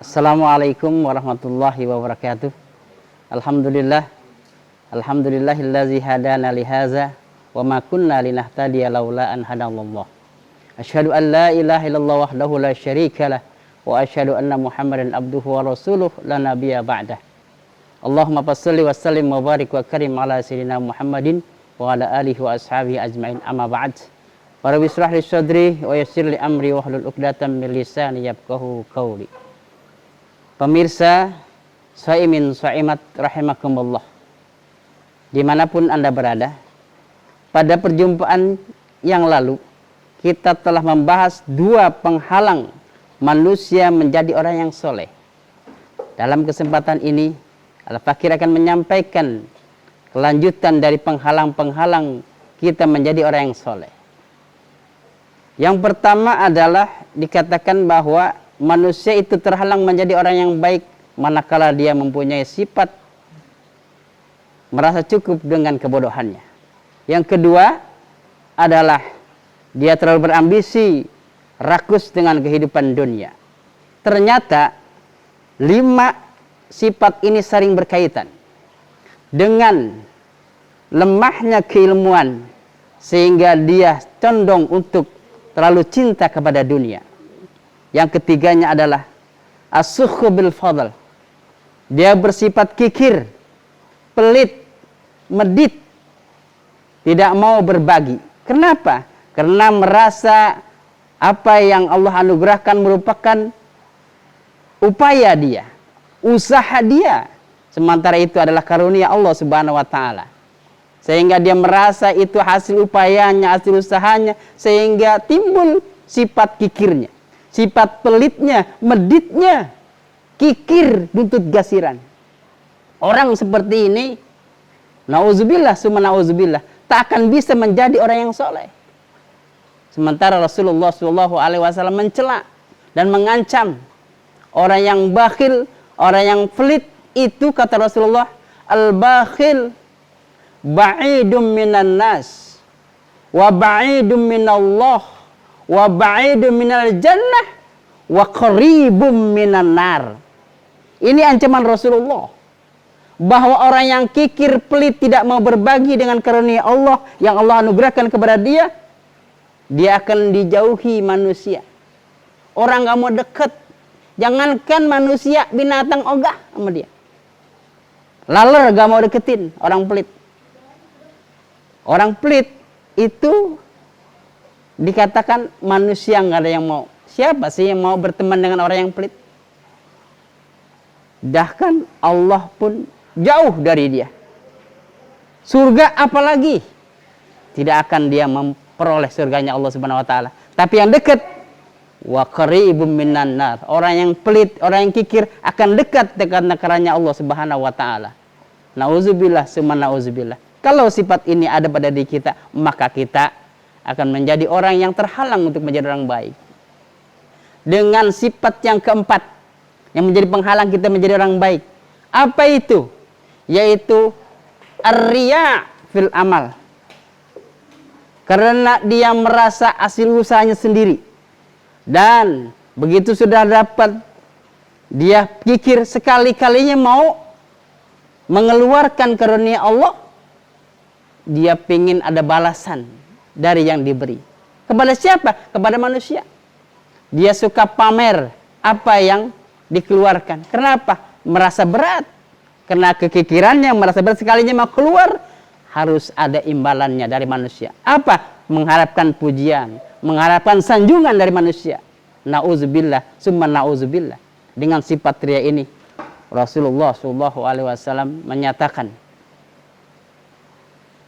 Assalamualaikum warahmatullahi wabarakatuh. Alhamdulillah. Alhamdulillahillazi hadana lihaza wa ma kunna linahtadiya laula an hadallallah. Asyhadu an la ilaha illallah wahdahu la syarikalah wa asyhadu anna Muhammadan abduhu wa rasuluh la nabiyya ba'dah. Allahumma shalli wa sallim wa barik wa karim ala sayyidina Muhammadin wa ala alihi wa ashabihi ajmain, amma ba'd. Rabbi shrah li sadri wa yassir li amri wahlul 'uqdatam min lisani yafqahu qawli. Pemirsa Shaimin Shaimat rahimakumullah, dimanapun Anda berada, pada perjumpaan yang lalu kita telah membahas dua penghalang manusia menjadi orang yang soleh. Dalam kesempatan ini Al-Fakir akan menyampaikan kelanjutan dari penghalang-penghalang kita menjadi orang yang soleh. Yang pertama adalah dikatakan bahwa manusia itu terhalang menjadi orang yang baik manakala dia mempunyai sifat merasa cukup dengan kebodohannya. Yang kedua adalah dia terlalu berambisi, rakus dengan kehidupan dunia. Ternyata 5 sifat ini saling berkaitan dengan lemahnya keilmuan, sehingga dia condong untuk terlalu cinta kepada dunia. Yang ketiganya adalah as-sukhu bil fadl. Dia bersifat kikir, pelit, medit, tidak mau berbagi. Kenapa? Karena merasa apa yang Allah anugerahkan merupakan upaya dia, usaha dia, sementara itu adalah karunia Allah Subhanahu wa taala. Sehingga dia merasa itu hasil upayanya, hasil usahanya, sehingga timbul sifat kikirnya, sifat pelitnya, meditnya, kikir, buntut gasiran. Orang seperti ini, nauzubillah summa nauzubillah, tak akan bisa menjadi orang yang soleh. Sementara Rasulullah SAW mencela dan mengancam orang yang bakhil, orang yang pelit. Itu kata Rasulullah, al-bakhil ba'idum minan nas wa ba'idum minallah wa ba'idum minal jannah wa qaribum minan nar. Ini ancaman Rasulullah, bahwa orang yang kikir, pelit, tidak mau berbagi dengan karunia Allah yang Allah anugerahkan kepada dia, dia akan dijauhi manusia. Orang gak mau dekat. Jangankan manusia, binatang ogah sama dia. Laler gak mau deketin orang pelit. Orang pelit itu dikatakan manusia gak ada yang mau. Siapa sih yang mau berteman dengan orang yang pelit? Bahkan Allah pun jauh dari dia. Surga apalagi, tidak akan dia memperoleh surganya Allah Subhanahu wa taala. Tapi yang dekat, wa qaribum minan nar. Orang yang pelit, orang yang kikir akan dekat dengan negaranya Allah Subhanahu wa taala. Nauzubillah summa nauzubillah. Kalau sifat ini ada pada diri kita, maka kita akan menjadi orang yang terhalang untuk menjadi orang baik. Dengan sifat yang keempat yang menjadi penghalang kita menjadi orang baik, apa itu? Yaitu ar-riya fil amal. Karena dia merasa hasil usahanya sendiri, dan begitu sudah dapat, dia kikir, sekali-kalinya mau mengeluarkan karunia Allah, dia ingin ada balasan dari yang diberi. Kepada siapa? Kepada manusia. Dia suka pamer apa yang dikeluarkan. Kenapa? Merasa berat. Karena kekikirannya merasa berat, sekalinya mau keluar, harus ada imbalannya dari manusia. Apa? Mengharapkan pujian, mengharapkan sanjungan dari manusia. Nauzubillah summa nauzubillah. Dengan sifat ria ini, Rasulullah SAW menyatakan,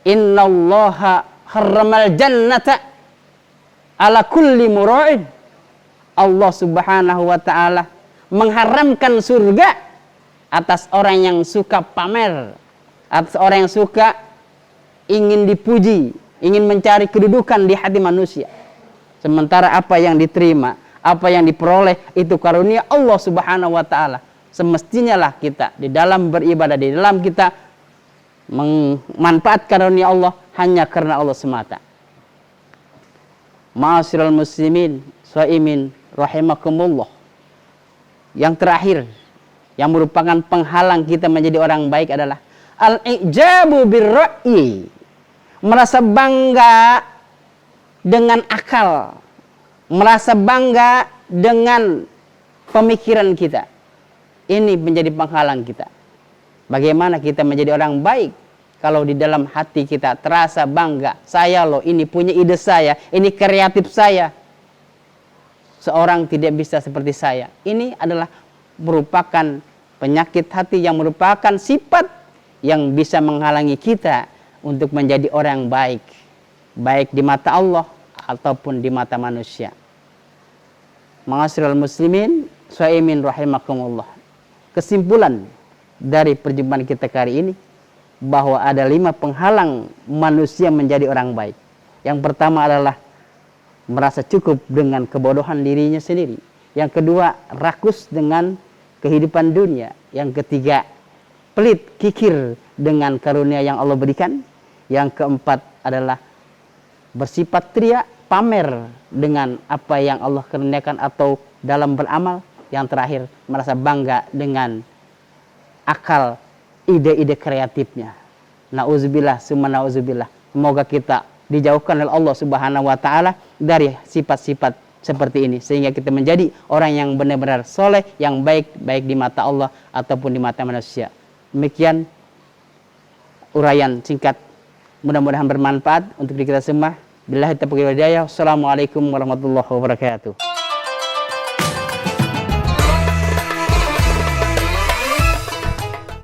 innallaha harramal jannata ala kulli mura'in. Allah Subhanahu wa taala mengharamkan surga atas orang yang suka pamer, atas orang yang suka ingin dipuji, ingin mencari kedudukan di hati manusia. Sementara apa yang diterima, apa yang diperoleh itu karunia Allah Subhanahu wa taala. Semestinya lah kita di dalam beribadah, di dalam kita memanfaatkan karunia Allah hanya karena Allah semata. Ma'asyiral muslimin shaimin rahimakumullah. yang terakhir yang merupakan penghalang kita menjadi orang baik adalah al-ijabu birra'i, merasa bangga dengan akal, merasa bangga dengan pemikiran kita. Ini menjadi penghalang kita. Bagaimana kita menjadi orang baik kalau di dalam hati kita terasa bangga, saya loh ini punya ide saya, ini kreatif saya, seorang tidak bisa seperti saya. Ini adalah merupakan penyakit hati yang merupakan sifat yang bisa menghalangi kita untuk menjadi orang baik, baik di mata Allah ataupun di mata manusia. Ma'asyiral muslimin, shaimin rahimakumullah. Kesimpulan dari perjumpaan kita kali ini bahwa ada 5 penghalang manusia menjadi orang baik. Yang pertama adalah merasa cukup dengan kebodohan dirinya sendiri. Yang kedua, rakus dengan kehidupan dunia. Yang ketiga, pelit, kikir dengan karunia yang Allah berikan. Yang keempat adalah bersifat ria, pamer dengan apa yang Allah karuniakan atau dalam beramal. Yang terakhir, merasa bangga dengan akal, ide-ide kreatifnya. Nauzubillah, summa nauzubillah. Semoga kita dijauhkan oleh Allah Subhanahu wa taala dari sifat-sifat seperti ini, sehingga kita menjadi orang yang benar-benar soleh, yang baik, baik di mata Allah ataupun di mata manusia. Demikian uraian singkat, mudah-mudahan bermanfaat untuk kita semua. Billahi taufiq wal hidayah. Assalamualaikum warahmatullahi wabarakatuh.